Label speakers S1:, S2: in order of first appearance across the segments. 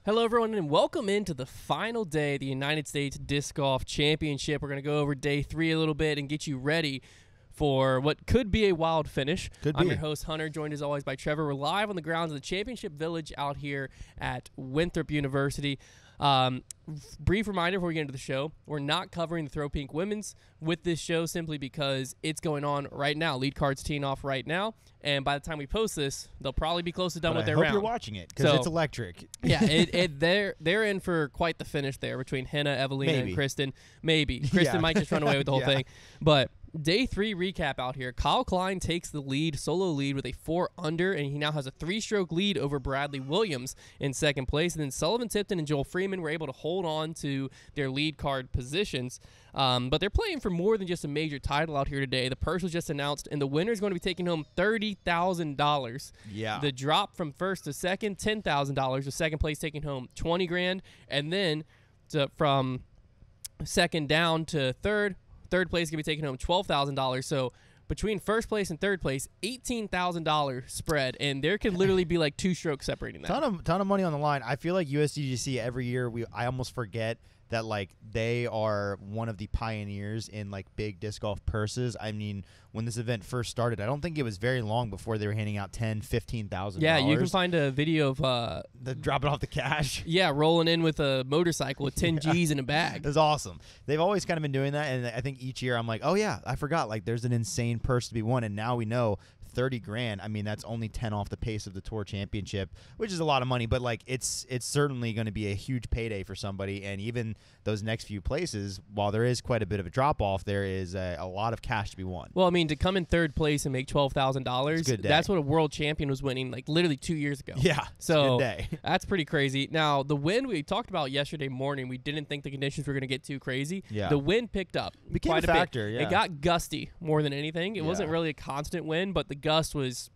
S1: Hello, everyone, and welcome into the final day of the United States Disc Golf Championship. We're going to go over day 3 a little bit and get you ready for what could be a wild finish. I'm your host, Hunter, joined as always by Trevor. We're live on the grounds of the Championship Village out here at Winthrop University. Brief reminder before we get into the show, we're not covering the Throw Pink Women's with this show simply because it's going on right now. Lead cards teeing off right now, and by the time we post this, they'll probably be close to done with their round.
S2: I hope you're watching it because it's electric.
S1: Yeah, they're in for quite the finish there between Henna, Evelina, and Kristen. Maybe. Kristen might just run away with the whole thing. But day 3 recap out here. Kyle Klein takes the lead, solo lead with a 4 under, and he now has a 3-stroke lead over Bradley Williams in second place. And then Sullivan Tipton and Joel Freeman were able to hold on to their lead card positions. But they're playing for more than just a major title out here today. The purse was just announced, and the winner is going to be taking home $30,000.
S2: Yeah.
S1: The drop from first to second, $10,000. The second place taking home $20,000, and then from second down to third place is going to be taking home $12,000. So between first place and third place, $18,000 spread, and there could literally be like 2 strokes separating that.
S2: Ton of money on the line. I feel like USDGC every year I almost forget that like they are one of the pioneers in like big disc golf purses. I mean, when this event first started, I don't think it was very long before they were handing out $10,000-$15,000.
S1: Yeah, you can find a video of
S2: the dropping off the cash.
S1: Yeah, rolling in with a motorcycle with 10 G's in a bag.
S2: It's awesome. They've always kind of been doing that, and I think each year I'm like, oh yeah, I forgot. Like there's an insane purse to be won, and now we know. $30,000. I mean, that's only 10 off the pace of the Tour Championship, which is a lot of money. But like, it's certainly going to be a huge payday for somebody. And even those next few places, while there is quite a bit of a drop off, there is a lot of cash to be won.
S1: Well, I mean, to come in third place and make $12,000, that's what a world champion was winning like literally 2 years ago.
S2: Yeah,
S1: so
S2: good day.
S1: That's pretty crazy. Now, the wind we talked about yesterday morning, we didn't think the conditions were going to get too crazy.
S2: Yeah.
S1: The wind picked up.
S2: Became
S1: quite
S2: a factor.
S1: bit.
S2: Yeah.
S1: It got gusty more than anything. It wasn't really a constant wind, but the gust was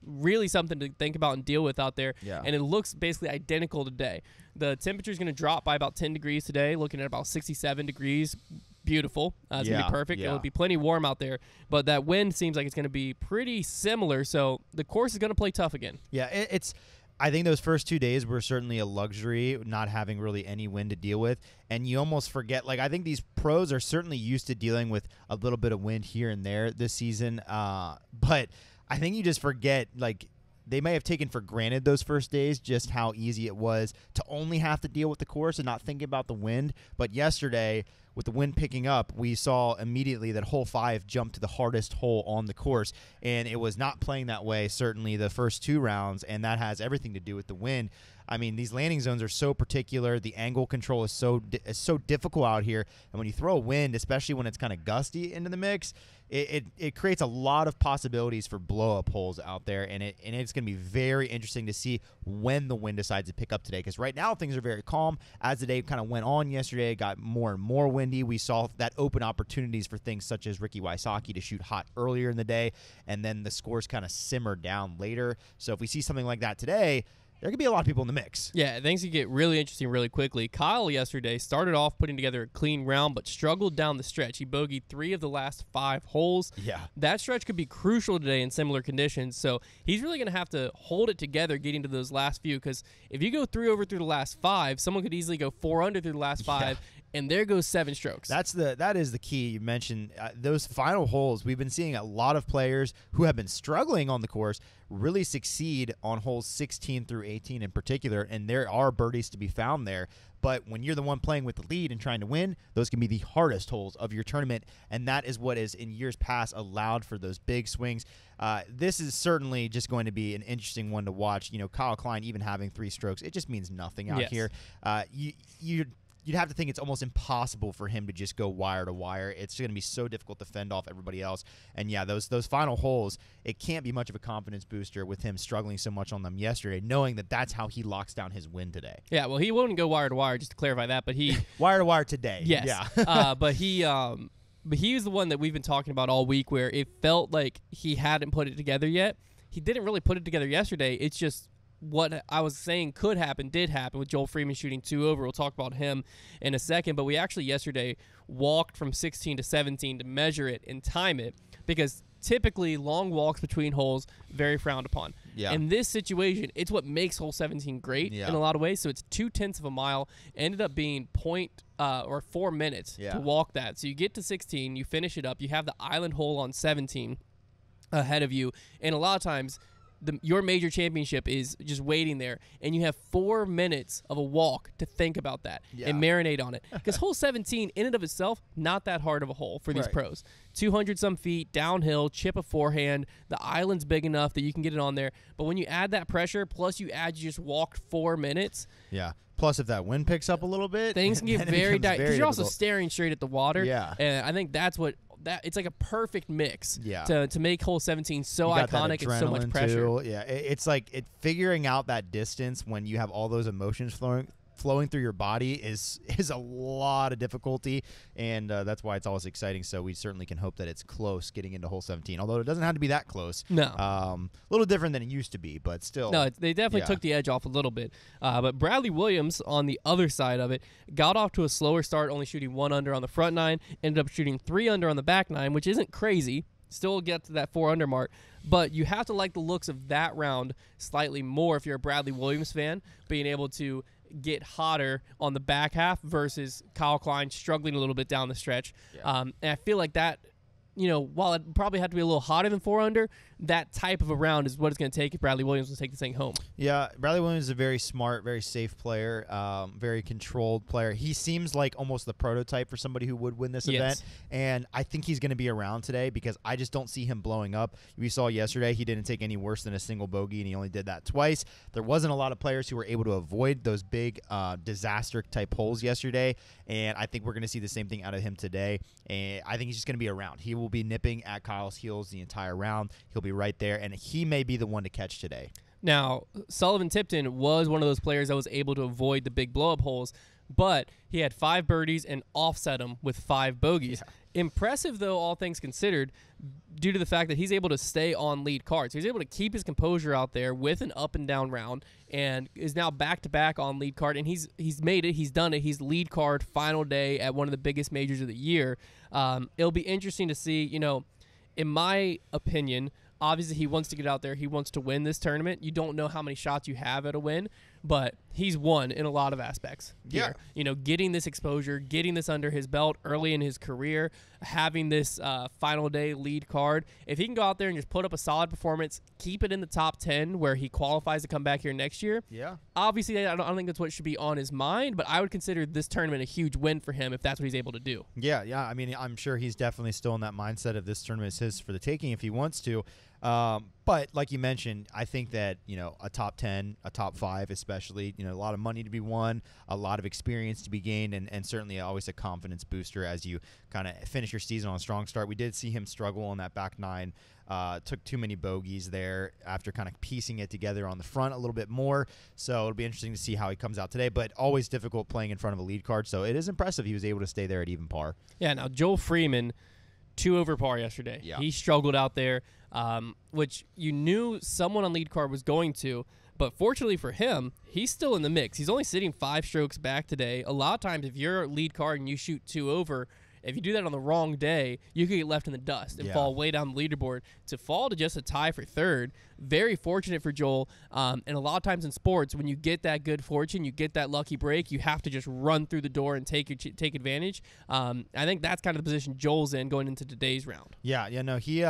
S1: really something to think about and deal with out there.
S2: Yeah.
S1: And it looks basically identical today. The temperature is going to drop by about 10 degrees today, looking at about 67 degrees. Beautiful. It's going to be perfect.
S2: Yeah.
S1: It'll be plenty warm out there. But that wind seems like it's going to be pretty similar. So the course is going to play tough again.
S2: Yeah, I think those first 2 days were certainly a luxury, not having really any wind to deal with. And you almost forget, like, I think these pros are certainly used to dealing with a little bit of wind here and there this season. But I think you just forget, like, they may have taken for granted those first days just how easy it was to only have to deal with the course and not thinking about the wind. But yesterday, with the wind picking up, we saw immediately that hole 5 jumped to the hardest hole on the course, and it was not playing that way certainly the first 2 rounds, and that has everything to do with the wind. I mean, these landing zones are so particular. The angle control is so difficult out here, and when you throw a wind, especially when it's kind of gusty into the mix, it creates a lot of possibilities for blow-up holes out there, and it's going to be very interesting to see when the wind decides to pick up today, because right now things are very calm. As the day kind of went on yesterday, it got more and more windy. We saw that open opportunities for things such as Ricky Wysocki to shoot hot earlier in the day, and then the scores kind of simmered down later. So if we see something like that today, there could be a lot of people in the mix.
S1: Yeah, things could get really interesting really quickly. Kyle yesterday started off putting together a clean round, but struggled down the stretch. He bogeyed 3 of the last 5 holes.
S2: Yeah.
S1: That stretch could be crucial today in similar conditions, so he's really going to have to hold it together getting to those last few, because if you go 3 over through the last 5, someone could easily go 4 under through the last 5, and there goes 7 strokes.
S2: That is the key. You mentioned those final holes. We've been seeing a lot of players who have been struggling on the course really succeed on holes 16 through 18 in particular, and there are birdies to be found there. But when you're the one playing with the lead and trying to win, those can be the hardest holes of your tournament, and that is what is in years past allowed for those big swings. This is certainly just going to be an interesting one to watch. You know, Kyle Klein even having 3 strokes, it just means nothing out here. You'd have to think it's almost impossible for him to just go wire to wire. It's going to be so difficult to fend off everybody else. And, yeah, those final holes, it can't be much of a confidence booster with him struggling so much on them yesterday, knowing that that's how he locks down his win today.
S1: Yeah, well, he wouldn't go wire to wire, just to clarify that, but he
S2: wire to wire today.
S1: Yes.
S2: Yeah.
S1: But he was the one that we've been talking about all week, where it felt like he hadn't put it together yet. He didn't really put it together yesterday. It's just what I was saying did happen with Joel Freeman shooting 2 over. We'll talk about him in a second, but we actually yesterday walked from 16 to 17 to measure it and time it, because typically long walks between holes, very frowned upon.
S2: Yeah.
S1: In this situation, it's what makes hole 17 great in a lot of ways. So it's 0.2 of a mile. Ended up being 4 minutes to walk that. So you get to 16, you finish it up. You have the island hole on 17 ahead of you. And a lot of times, your major championship is just waiting there, and you have 4 minutes of a walk to think about that and marinate on it. Because hole 17, in and of itself, not that hard of a hole for these pros. 200-some feet, downhill, chip a forehand. The island's big enough that you can get it on there. But when you add that pressure, plus you just walked 4 minutes.
S2: Yeah. Plus, if that wind picks up a little bit,
S1: things can get very
S2: difficult.
S1: Because you're also staring straight at the water.
S2: Yeah.
S1: And I think that's what... it's like a perfect mix to make hole 17 so iconic and so much pressure.
S2: Too. Yeah, it's like figuring out that distance when you have all those emotions flowing through your body is a lot of difficulty, and that's why it's always exciting. So we certainly can hope that it's close getting into hole 17, although it doesn't have to be that close.
S1: No.
S2: A little different than it used to be, but still.
S1: No, they definitely took the edge off a little bit. But Bradley Williams, on the other side of it, got off to a slower start, only shooting 1 under on the front 9, ended up shooting 3 under on the back 9, which isn't crazy. Still get to that 4 under mark, but you have to like the looks of that round slightly more if you're a Bradley Williams fan, being able to get hotter on the back half versus Kyle Klein struggling a little bit down the stretch. And I feel like that, while it probably had to be a little hotter than 4 under, that type of a round is what it's going to take if Bradley Williams will take this thing home.
S2: Yeah, Bradley Williams is a very smart, very safe player, very controlled player. He seems like almost the prototype for somebody who would win this event, and I think he's going to be around today because I just don't see him blowing up. We saw yesterday he didn't take any worse than a single bogey, and he only did that twice. There wasn't a lot of players who were able to avoid those big disaster-type holes yesterday, and I think we're going to see the same thing out of him today, and I think he's just going to be around. He will be nipping at Kyle's heels the entire round. He'll be right there, and he may be the one to catch today.
S1: Now, Sullivan Tipton was one of those players that was able to avoid the big blow-up holes, but he had 5 birdies and offset them with 5 bogeys. Yeah. Impressive, though, all things considered, due to the fact that he's able to stay on lead cards. So he's able to keep his composure out there with an up-and-down round and is now back-to-back on lead card, and he's made it. He's done it. He's lead card final day at one of the biggest majors of the year. It'll be interesting to see, in my opinion, obviously he wants to get out there. He wants to win this tournament. You don't know how many shots you have at a win, but he's won in a lot of aspects here. Getting this exposure, getting this under his belt early in his career, having this final day lead card. If he can go out there and just put up a solid performance, keep it in the top 10 where he qualifies to come back here next year.
S2: Yeah.
S1: Obviously, I don't think that's what should be on his mind, but I would consider this tournament a huge win for him if that's what he's able to do.
S2: Yeah. I mean, I'm sure he's definitely still in that mindset of this tournament is his for the taking if he wants to. But like you mentioned, I think that, a top 10, a top 5 especially, a lot of money to be won, a lot of experience to be gained, and certainly always a confidence booster as you kind of finish your season on a strong start. We did see him struggle on that back 9, took too many bogeys there after kind of piecing it together on the front a little bit more. So it'll be interesting to see how he comes out today, but always difficult playing in front of a lead card. So it is impressive he was able to stay there at even par.
S1: Yeah, now Joel Freeman, 2 over par yesterday.
S2: Yeah.
S1: He struggled out there, which you knew someone on lead card was going to, but fortunately for him, he's still in the mix. He's only sitting 5 strokes back today. A lot of times if you're lead card and you shoot 2 over, if you do that on the wrong day, you could get left in the dust and fall way down the leaderboard. To fall to just a tie for 3rd, very fortunate for Joel. And a lot of times in sports, when you get that good fortune, you get that lucky break, you have to just run through the door and take advantage. I think that's kind of the position Joel's in going into today's round.
S2: No, he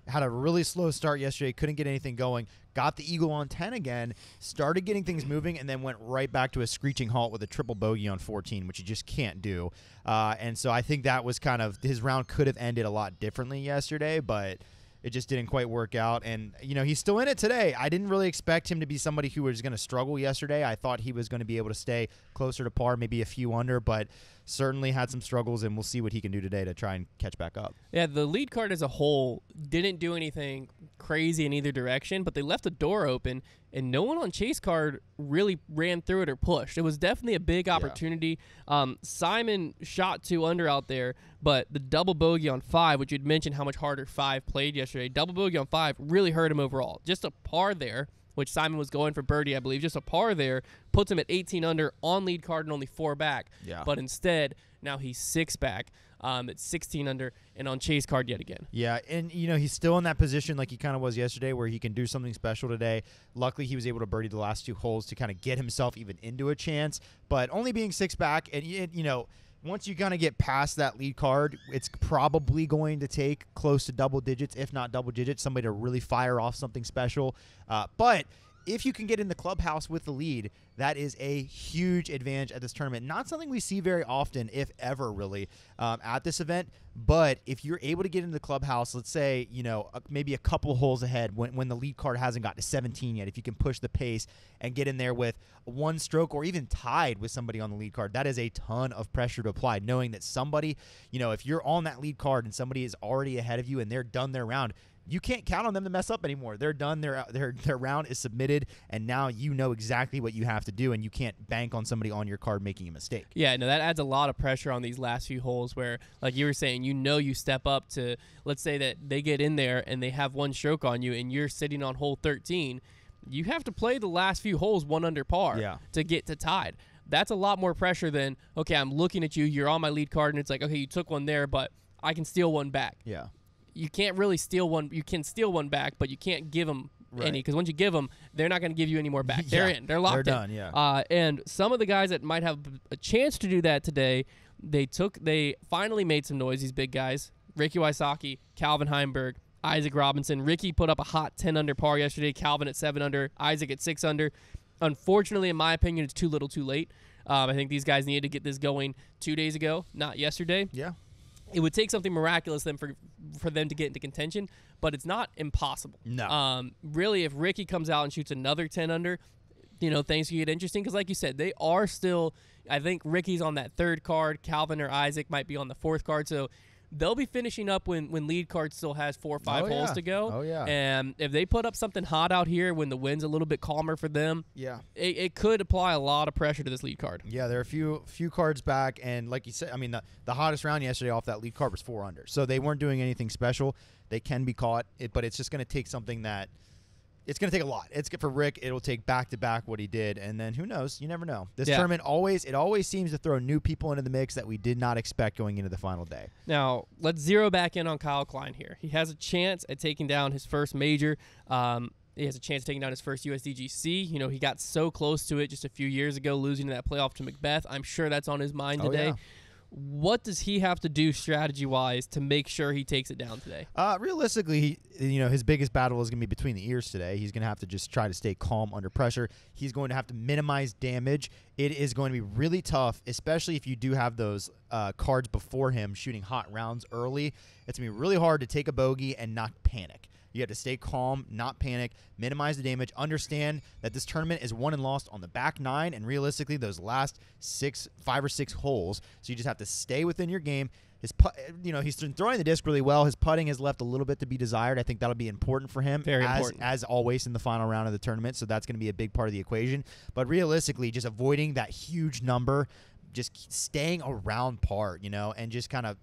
S2: had a really slow start yesterday, couldn't get anything going, got the eagle on 10 again, started getting things moving, and then went right back to a screeching halt with a triple bogey on 14, which you just can't do. And so I think that was kind of, his round could have ended a lot differently yesterday, but it just didn't quite work out. And, he's still in it today. I didn't really expect him to be somebody who was going to struggle yesterday. I thought he was going to be able to stay closer to par, maybe a few under, but certainly had some struggles, and we'll see what he can do today to try and catch back up.
S1: Yeah, the lead card as a whole didn't do anything crazy in either direction, but they left the door open, and no one on chase card really ran through it or pushed. It was definitely a big opportunity. Simon shot 2 under out there, but the double bogey on 5, which you'd mentioned how much harder 5 played yesterday, double bogey on 5 really hurt him overall. Just a par there which Simon was going for birdie, I believe, just a par there, puts him at 18 under on lead card and only 4 back.
S2: Yeah.
S1: But instead, now he's 6 back. It's 16 under and on chase card yet again.
S2: Yeah, and, he's still in that position like he kind of was yesterday where he can do something special today. Luckily, he was able to birdie the last 2 holes to kind of get himself even into a chance. But only being 6 back, and, once you kind of get past that lead card, it's probably going to take close to double digits, if not double digits, somebody to really fire off something special. But if you can get in the clubhouse with the lead, that is a huge advantage at this tournament. Not something we see very often, if ever, really, at this event. But if you're able to get into the clubhouse, let's say, maybe a couple holes ahead when the lead card hasn't got to 17 yet, if you can push the pace and get in there with 1 stroke or even tied with somebody on the lead card, that is a ton of pressure to apply, knowing that somebody, if you're on that lead card and somebody is already ahead of you and they're done their round, you can't count on them to mess up anymore. They're done. Their round is submitted, and now you know exactly what you have to do, and you can't bank on somebody on your card making a mistake.
S1: Yeah, no, that adds a lot of pressure on these last few holes where, like you were saying, you step up to, let's say that they get in there and they have 1 stroke on you, and you're sitting on hole 13. You have to play the last few holes 1 under par to get to tied. That's a lot more pressure than, okay, I'm looking at you, you're on my lead card, and it's like, okay, you took 1 there, but I can steal 1 back.
S2: Yeah.
S1: You can't really steal 1. You can steal 1 back, but you can't give them any, because once you give them, they're not going to give you any more back. They're in. They're locked in.
S2: They're done, yeah.
S1: And some of the guys that might have a chance to do that today, they finally made some noise, these big guys. Ricky Wysocki, Calvin Heimberg, Isaac Robinson. Ricky put up a hot 10 under par yesterday. Calvin at 7 under. Isaac at 6 under. Unfortunately, in my opinion, it's too little too late. I think these guys needed to get this going 2 days ago, not yesterday.
S2: Yeah.
S1: It would take something miraculous then for them to get into contention, but it's not impossible.
S2: No.
S1: Really, if Ricky comes out and shoots another 10 under, things can get interesting because, like you said, they are still – I think Ricky's on that 3rd card. Calvin or Isaac might be on the 4th card. So they'll be finishing up when lead card still has 4 or 5 holes to go.
S2: Oh, yeah.
S1: And if they put up something hot out here when the wind's a little bit calmer for them, it could apply a lot of pressure to this lead card.
S2: Yeah, there are a few cards back, and like you said, I mean, the hottest round yesterday off that lead card was 4 under. So they weren't doing anything special. They can be caught, but it's just going to take something that – it's going to take a lot. It's good for Rick. It'll take back-to-back what he did, and then who knows? You never know. This tournament always seems to throw new people into the mix that we did not expect going into the final day.
S1: Now, let's zero back in on Kyle Klein here. He has a chance at taking down his first major. He has a chance of taking down his first USDGC. He got so close to it just a few years ago, losing that playoff to Macbeth. I'm sure that's on his mind today.
S2: Yeah.
S1: What does he have to do strategy-wise to make sure he takes it down today?
S2: Realistically, his biggest battle is going to be between the ears today. He's going to have to just try to stay calm under pressure. He's going to have to minimize damage. It is going to be really tough, especially if you do have those cards before him shooting hot rounds early. It's going to be really hard to take a bogey and not panic. You have to stay calm, not panic, minimize the damage, understand that this tournament is won and lost on the back 9 and realistically those last 5 or 6 holes. So you just have to stay within your game. His he's throwing the disc really well. His putting has left a little bit to be desired. I think that'll be important for him.
S1: Very important.
S2: As always in the final round of the tournament. So that's going to be a big part of the equation. But realistically, just avoiding that huge number, just staying around par, and just kind of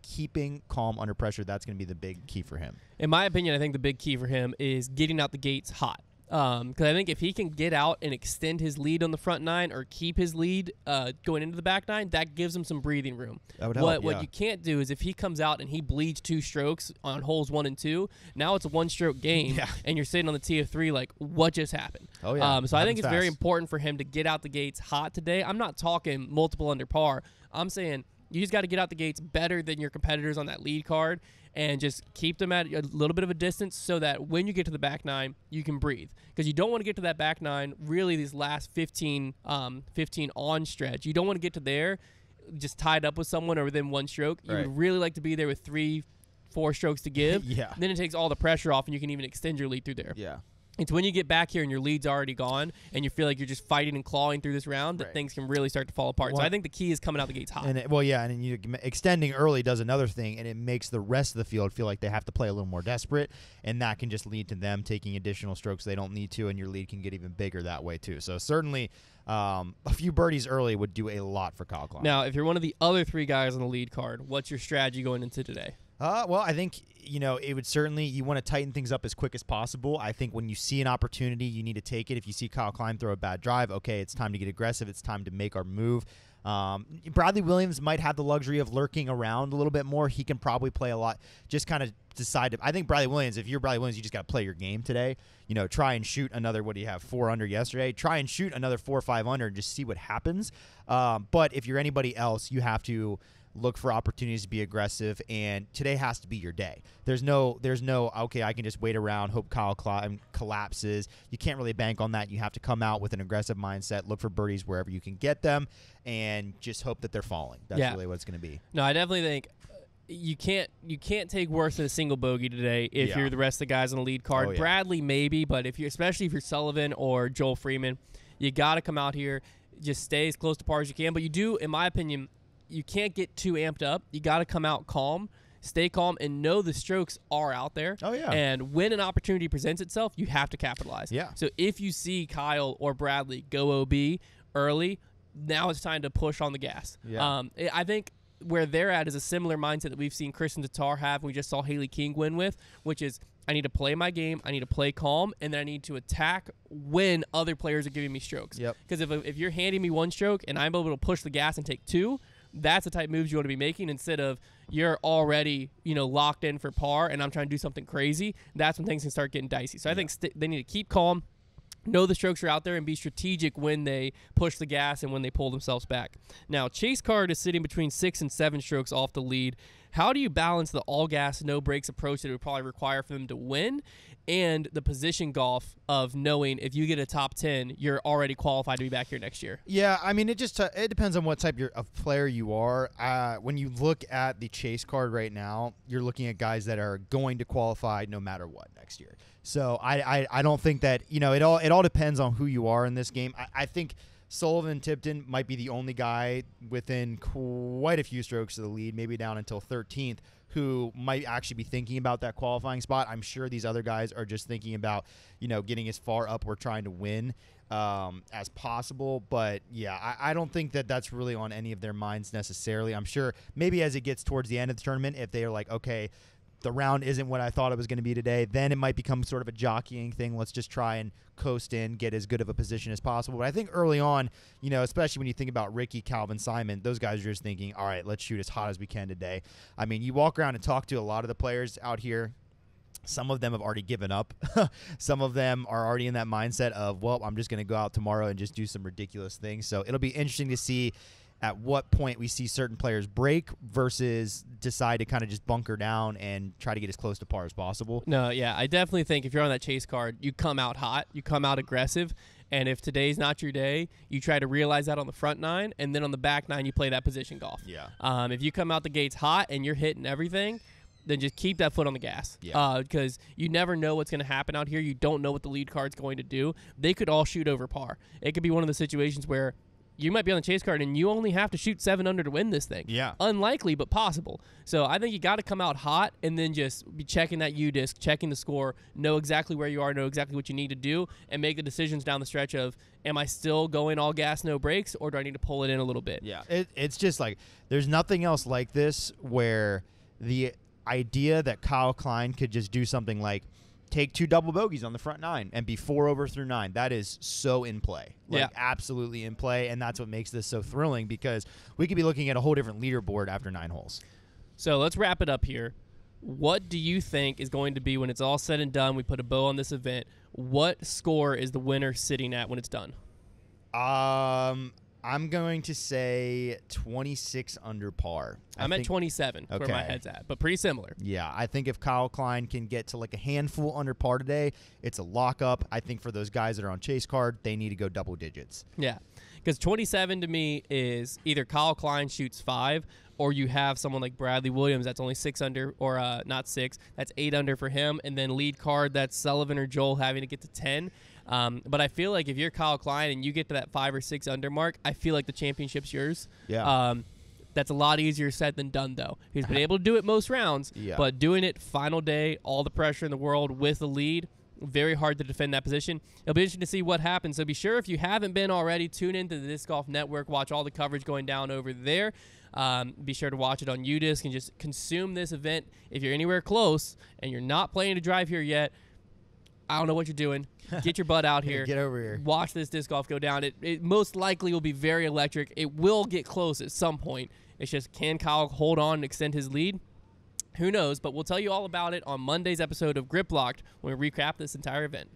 S2: keeping calm under pressure. That's going to be the big key for him.
S1: In my opinion, I think the big key for him is getting out the gates hot. Because I think if he can get out and extend his lead on the front 9 or keep his lead going into the back 9, that gives him some breathing room.
S2: That would help,
S1: What you can't do is if he comes out and he bleeds 2 strokes on holes 1 and 2, now it's a 1-stroke game, and you're sitting on the tee of 3 like, what just happened?
S2: Oh, yeah.
S1: So I think it's very important for him to get out the gates hot today. I'm not talking multiple under par. I'm saying you just got to get out the gates better than your competitors on that lead card and just keep them at a little bit of a distance so that when you get to the back 9, you can breathe. Because you don't want to get to that back 9, really these last 15 on stretch. You don't want to get to there just tied up with someone or within 1 stroke. You would really like to be there with 3-4 strokes to give. Then it takes all the pressure off and you can even extend your lead through there. It's when you get back here and your lead's already gone and you feel like you're just fighting and clawing through this round that things can really start to fall apart. So I think the key is coming out the gates hot.
S2: And extending early does another thing, and it makes the rest of the field feel like they have to play a little more desperate, and that can just lead to them taking additional strokes they don't need to, and your lead can get even bigger that way too. So certainly a few birdies early would do a lot for Kyle Klein.
S1: Now, if you're one of the other 3 guys on the lead card, what's your strategy going into today?
S2: Well, I think, it would certainly, you want to tighten things up as quick as possible. I think when you see an opportunity, you need to take it. If you see Kyle Klein throw a bad drive, okay, it's time to get aggressive. It's time to make our move. Bradley Williams might have the luxury of lurking around a little bbit more. He can probably play a lot. Just kind of decide I think Bradley Williams, if you're Bradley Williams, you just got to play your game today. Try and shoot another, what do you have, 4 under yesterday? Try and shoot another 4 or 5 under and just see what happens. But if you're anybody else, you have to look for opportunities to be aggressive, and today has to be your day. There's no okay, I can just wait around, hope Kyle Klein collapses. You can't really bank on that. You have to come out with an aggressive mindset, look for birdies wherever you can get them, and just hope that they're falling. That's really what it's going to be.
S1: No, I definitely think you can't take worse than a single bogey today if you're the rest of the guys on the lead card. Bradley maybe, but especially if you're Sullivan or Joel Freeman, you got to come out here, just stay as close to par as you can. But you do, in my opinion, you can't get too amped up. You got to come out calm, stay calm, and know the strokes are out there.
S2: Oh, yeah.
S1: And when an opportunity presents itself, you have to capitalize.
S2: Yeah.
S1: So if you see Kyle or Bradley go OB early, now it's time to push on the gas.
S2: Yeah.
S1: I think where they're at is a similar mindset that we've seen Kristen Tatar have, and we just saw Haley King win with, which is I need to play my game, I need to play calm, and then I need to attack when other players are giving me strokes.
S2: Yep.
S1: Because if you're handing me 1 stroke and I'm able to push the gas and take 2, that's the type of moves you want to be making instead of you're already, locked in for par and I'm trying to do something crazy. That's when things can start getting dicey. So I think they need to keep calm, know the strokes are out there, and be strategic when they push the gas and when they pull themselves back. Now, Chase Card is sitting between 6 and 7 strokes off the lead. How do you balance the all-gas, no-brakes approach that it would probably require for them to win and the position golf of knowing if you get a top 10, you're already qualified to be back here next year?
S2: Yeah, I mean, it depends on what type of player you are. When you look at the Chase Card right now, you're looking at guys that are going to qualify no matter what next year. So I don't think that, it all depends on who you are in this game. I think Sullivan Tipton might be the only guy within quite a few strokes of the lead, maybe down until 13th, who might actually be thinking about that qualifying spot. I'm sure these other guys are just thinking about, getting as far up or trying to win as possible. But, yeah, I don't think that that's really on any of their minds necessarily. I'm sure maybe as it gets towards the end of the tournament, if they are like, okay, the round isn't what I thought it was going to be today, then it might become sort of a jockeying thing. Let's just try and coast in, get as good of a position as possible. But I think early on, especially when you think about Ricky, Calvin, Simon, those guys are just thinking, all right, let's shoot as hot as we can today. I mean, you walk around and talk to a lot of the players out here. Some of them have already given up. Some of them are already in that mindset of, well, I'm just going to go out tomorrow and just do some ridiculous things. So it'll be interesting to see at what point we see certain players break versus decide to kind of just bunker down and try to get as close to par as possible.
S1: No, yeah, I definitely think if you're on that Chase Card, you come out hot, you come out aggressive, and if today's not your day, you try to realize that on the front 9, and then on the back 9, you play that position golf.
S2: Yeah.
S1: If you come out the gates hot and you're hitting everything, then just keep that foot on the gas.
S2: Yeah.
S1: Because you never know what's going to happen out here. You don't know what the lead card's going to do. They could all shoot over par. It could be one of the situations where you might be on the Chase Card and you only have to shoot 7 under to win this thing.
S2: Yeah.
S1: Unlikely, but possible. So I think you got to come out hot and then just be checking that U-disc, checking the score, know exactly where you are, know exactly what you need to do, and make the decisions down the stretch of, am I still going all gas, no brakes, or do I need to pull it in a little bit?
S2: Yeah. It's just like there's nothing else like this where the idea that Kyle Klein could just do something like take 2 double bogeys on the front 9 and be 4 over through 9. That is so in play. Absolutely in play, and that's what makes this so thrilling because we could be looking at a whole different leaderboard after 9 holes.
S1: So let's wrap it up here. What do you think is going to be, when it's all said and done, we put a bow on this event, what score is the winner sitting at when it's done?
S2: I'm going to say 26 under par.
S1: I'm at 27, where my head's at, but pretty similar.
S2: Yeah, I think if Kyle Klein can get to like a handful under par today, it's a lockup. I think for those guys that are on Chase Card, they need to go double digits.
S1: Yeah, because 27 to me is either Kyle Klein shoots 5, or you have someone like Bradley Williams that's only 6 under, or not 6, that's 8 under for him, and then lead card that's Sullivan or Joel having to get to 10. But I feel like if you're Kyle Klein and you get to that 5 or 6 under mark, I feel like the championship's yours.
S2: Yeah.
S1: That's a lot easier said than done, though. He's been able to do it most rounds, but doing it final day, all the pressure in the world with the lead, Very hard to defend that position. It'll be interesting to see what happens. So be sure, if you haven't been already, tune into the Disc Golf Network. Watch all the coverage going down over there. Be sure to watch it on UDisc and just consume this event. If you're anywhere close and you're not planning to drive here yet, I don't know what you're doing. Get your butt out here.
S2: Get over here.
S1: Watch this disc golf go down. It most likely will be very electric. It will get close at some point. It's just, can Kyle hold on and extend his lead? Who knows? But we'll tell you all about it on Monday's episode of Grip Locked when we recap this entire event.